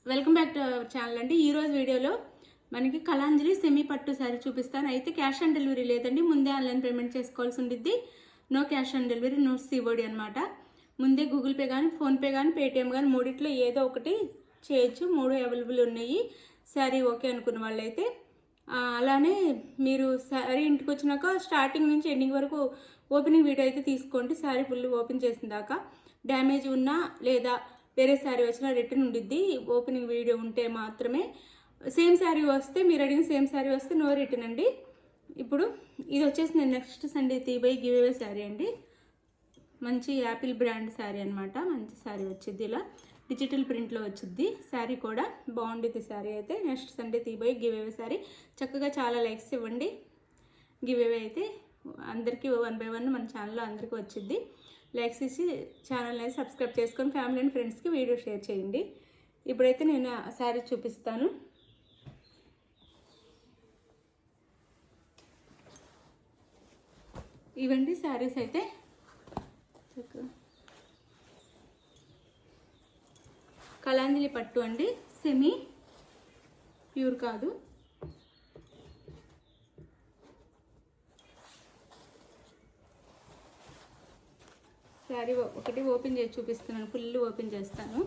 Welcome back to our channel అండి. ఈరోజు వీడియోలో మనకి కళాంజలి సెమీ పట్టు శారీ చూపిస్తాను. అయితే క్యాష్ ఆన్ డెలివరీ లేదండి, ముందే ఆన్లైన్ పేమెంట్ చేసుకోవాల్సి ఉండిద్ది. No cash on delivery, no COD అనమాట. ముందే గూగుల్ పే కానీ, ఫోన్పే కానీ, పేటిఎం కానీ మూడిట్లో ఏదో ఒకటి చేయొచ్చు. 3 అవైలబుల్ ఉన్నాయి. శారీ ఓకే అనుకున్న వాళ్ళైతే అలానే మీరు శారీ ఇంటికి వచ్చినాక స్టార్టింగ్ నుంచి ఎండింగ్ వరకు ఓపెనింగ్ వీడియో అయితే తీసుకోండి. శారీ ఫుల్ ఓపెన్ చేసిన దాకా డ్యామేజ్ ఉన్నా లేదా వేరే శారీ వచ్చినా రిటర్న్ ఉండిద్ది. ఓపెనింగ్ వీడియో ఉంటే మాత్రమే. సేమ్ శారీ వస్తే, మీరు అడిగిన సేమ్ శారీ వస్తే నో రిటర్న్ అండి. ఇప్పుడు ఇది వచ్చేసి నేను నెక్స్ట్ సండే తీబై గివ్ అవే శారీ అండి. మంచి యాపిల్ బ్రాండ్ శారీ అనమాట. మంచి శారీ వచ్చింది, ఇలా డిజిటల్ ప్రింట్లో వచ్చింది. శారీ కూడా బాగుండేది. శారీ అయితే నెక్స్ట్ సండే తీబై గివ్ అవే శారీ. చక్కగా చాలా లైక్స్ ఇవ్వండి. గివ్ అవే అయితే అందరికీ 1 by 1 మన ఛానల్లో అందరికీ వచ్చింది. లైక్స్ ఇచ్చి ఛానల్ అనేది సబ్స్క్రైబ్ చేసుకొని ఫ్యామిలీ అండ్ ఫ్రెండ్స్కి వీడియో షేర్ చేయండి. ఇప్పుడైతే నేను ఆ శారీ చూపిస్తాను. ఇవండి శారీస్ అయితే. కళాంజలి పట్టు అండి, సెమీ ప్యూర్ కాదు. శారీ ఒకటి ఓపెన్ చేసి చూపిస్తున్నాను. ఫుల్ ఓపెన్ చేస్తాను.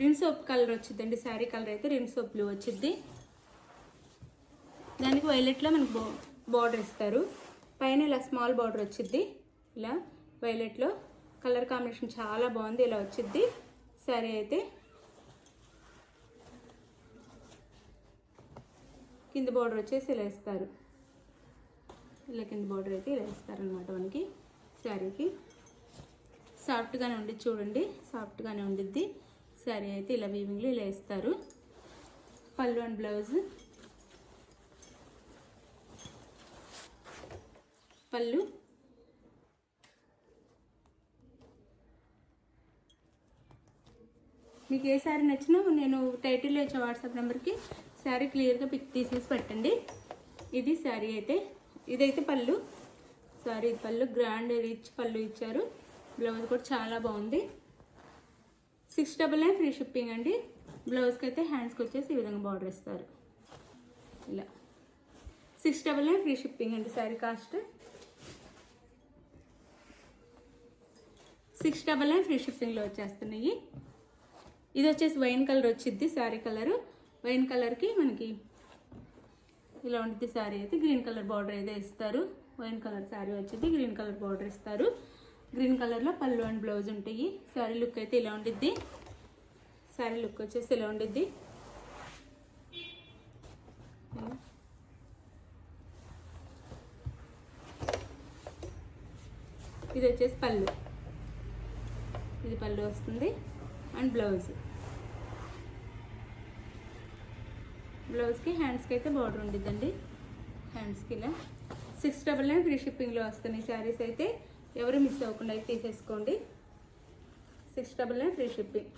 రిన్ సోప్ కలర్ వచ్చిందండి. శారీ కలర్ అయితే రిన్ సోప్ బ్లూ వచ్చింది. దానికి వైలెట్లో మనకు బార్డర్ ఇస్తారు. పైన ఇలా స్మాల్ బార్డర్ వచ్చింది. ఇలా వైలెట్లో కలర్ కాంబినేషన్ చాలా బాగుంది. ఇలా వచ్చింది శారీ అయితే. కింద బార్డర్ వచ్చేసి ఇలా ఇస్తారు. ఇలా కింద బార్డర్ అయితే ఇలా ఇస్తారనమాట మనకి. శారీకి సాఫ్ట్గానే ఉండిద్ది, చూడండి సాఫ్ట్గానే ఉండిద్ది. శారీ అయితే ఇలా వీవింగ్లో ఇలా ఇస్తారు. పళ్ళు అండ్ బ్లౌజ్. పళ్ళు మీకు ఏ శారీ నచ్చినా నేను టైటిల్లో ఇచ్చే వాట్సాప్ నెంబర్కి శారీ క్లియర్గా పిక్ తీసేసి పెట్టండి. ఇది శారీ అయితే. ఇదైతే పళ్ళు. సారీ, పళ్ళు గ్రాండ్ రిచ్ పళ్ళు ఇచ్చారు. బ్లౌజ్ కూడా చాలా బాగుంది. 699 ఫ్రీ షిప్పింగ్ అండి. బ్లౌజ్కి అయితే హ్యాండ్స్కి వచ్చేసి ఈ విధంగా బార్డర్ ఇస్తారు. ఇలా 699 ఫ్రీ షిప్పింగ్ అండి. శారీ కాస్ట్ 699 ఫ్రీ షిప్పింగ్లో వచ్చేస్తున్నాయి. ఇది వచ్చేసి వైన్ కలర్ వచ్చింది. శారీ కలరు వైన్ కలర్కి మనకి ఇలా ఉంటుంది. శారీ అయితే గ్రీన్ కలర్ బార్డర్ అయితే ఇస్తారు. వైన్ కలర్ శారీ వచ్చింది, గ్రీన్ కలర్ బార్డర్ ఇస్తారు. గ్రీన్ కలర్లో పళ్ళు అండ్ బ్లౌజ్ ఉంటాయి. శారీ లుక్ అయితే ఇలా ఉండిద్ది. శారీ లుక్ వచ్చేసి ఇలా ఉండిద్ది. ఇది వచ్చేసి పళ్ళు. ఇది పళ్ళు వస్తుంది అండ్ బ్లౌజ్. బ్లౌజ్కి హ్యాండ్స్కి అయితే బార్డర్ ఉండిద్దండి. హ్యాండ్స్కి ఇలా 699 ఫ్రీ షిప్పింగ్లో వస్తున్నాయి శారీస్ అయితే. ఎవరు మిస్ అవ్వకుండా అయితే తీసేసుకోండి. 699 ఫ్రీ షిప్పింగ్.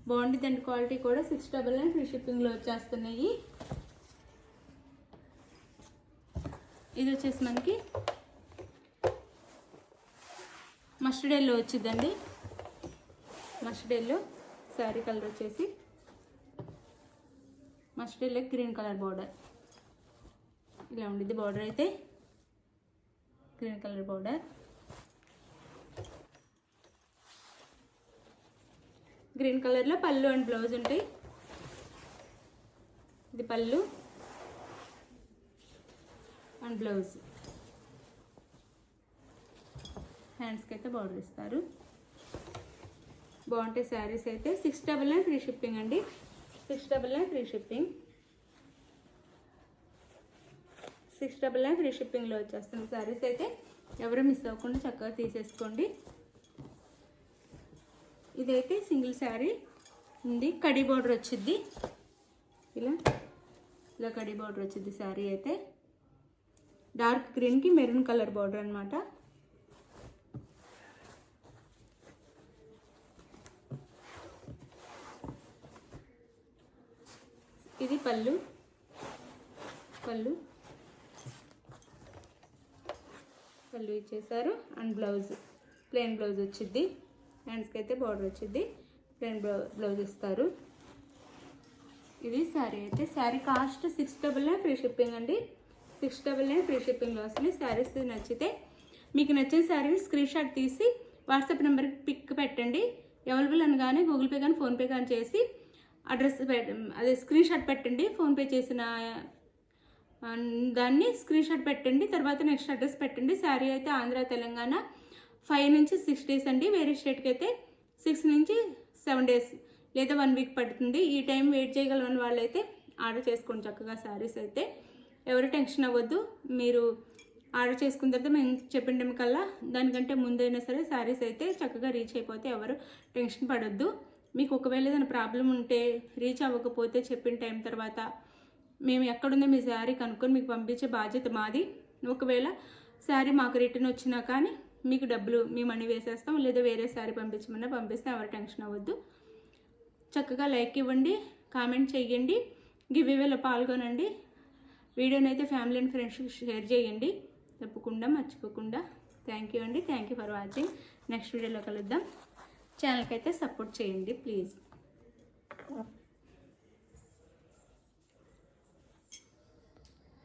బాగుండిద్దండి. క్వాలిటీ కూడా 699 ఫ్రీ షిప్పింగ్లో వచ్చేస్తున్నాయి. ఇది వచ్చేసి మనకి మస్టర్డ్ ఎల్లో వచ్చిందండి. మస్టర్డ్ ఎల్లో శారీ కలర్ వచ్చేసి mustard yellow green colour border. ఇలా ఉండిద్ది బార్డర్ అయితే. Green colour border. గ్రీన్ కలర్లో పళ్ళు అండ్ బ్లౌజ్ ఉంటాయి. ఇది పళ్ళు అండ్ బ్లౌజ్. హ్యాండ్స్కి అయితే బార్డర్ ఇస్తారు. బాగుంటాయి శారీస్ అయితే. 699 ఫ్రీ షిప్పింగ్ అండి. 699 ఫ్రీ షిప్పింగ్. 699 ఫ్రీ షిప్పింగ్లో వచ్చేస్తుంది శారీస్ అయితే. ఎవరు మిస్ అవ్వకుండా చక్కగా తీసేసుకోండి. ఇదైతే సింగిల్ శారీ ఉంది. కడీ బార్డర్ వచ్చింది. ఇలా కడీ బార్డర్ వచ్చింది. శారీ అయితే డార్క్ గ్రీన్కి మెరూన్ కలర్ బార్డర్ అనమాట. ఇది పళ్ళు. పళ్ళు పళ్ళు ఇచ్చేసారు అండ్ బ్లౌజ్ ప్లెయిన్ బ్లౌజ్ వచ్చింది. హ్యాండ్స్కి అయితే బార్డర్ వచ్చింది, ప్లెయిన్ బ్లౌజ్ ఇస్తారు. ఇది శారీ అయితే శారీ కాస్ట్ 699 ఫ్రీ షిప్పింగ్ అండి. 699 ఫ్రీ షిప్పింగ్లో వస్తుంది. శారీస్ నచ్చితే మీకు నచ్చిన శారీని స్క్రీన్ షాట్ తీసి వాట్సాప్ నెంబర్కి పిక్ పెట్టండి. అవైలబుల్ అనగానే గూగుల్ పే కానీ ఫోన్పే కానీ చేసి అడ్రస్ అదే స్క్రీన్ షాట్ పెట్టండి. ఫోన్పే చేసిన దాన్ని స్క్రీన్ షాట్ పెట్టండి. తర్వాత నెక్స్ట్ అడ్రస్ పెట్టండి. శారీ అయితే ఆంధ్ర తెలంగాణ 5 నుంచి 6 డేస్ అండి. వేరే స్టేట్కి అయితే 6 నుంచి 7 డేస్ లేదా 1 వీక్ పడుతుంది. ఈ టైం వెయిట్ చేయగలని వాళ్ళైతే ఆర్డర్ చేసుకోండి చక్కగా. శారీస్ అయితే ఎవరు టెన్షన్ అవ్వద్దు. మీరు ఆర్డర్ చేసుకున్న తర్వాత మేము చెప్పిన టైం కల్లా దానికంటే ముందైనా సరే శారీస్ అయితే చక్కగా రీచ్ అయిపోతే ఎవరు టెన్షన్ పడొద్దు. మీకు ఒకవేళ ఏదైనా ప్రాబ్లం ఉంటే రీచ్ అవ్వకపోతే చెప్పిన టైం తర్వాత మేము ఎక్కడుందో మీ శారీ కనుక్కొని మీకు పంపించే బాధ్యత మాది. ఒకవేళ శారీ మాకు రిటర్న్ వచ్చినా కానీ మీకు డబ్బులు మీ మనీ వేసేస్తాం, లేదా వేరే శారీ పంపించమన్నా పంపిస్తాం. ఎవరు టెన్షన్ అవ్వద్దు. చక్కగా లైక్ ఇవ్వండి, కామెంట్ చేయండి, గివ్ అవేలో పాల్గొనండి. వీడియోని అయితే ఫ్యామిలీ అండ్ ఫ్రెండ్స్కి షేర్ చేయండి తప్పకుండా, మర్చిపోకుండా. థ్యాంక్ యూ అండి. Thank you for watching. Next వీడియోలో కలుద్దాం. ఛానల్కి అయితే సపోర్ట్ చేయండి ప్లీజ్.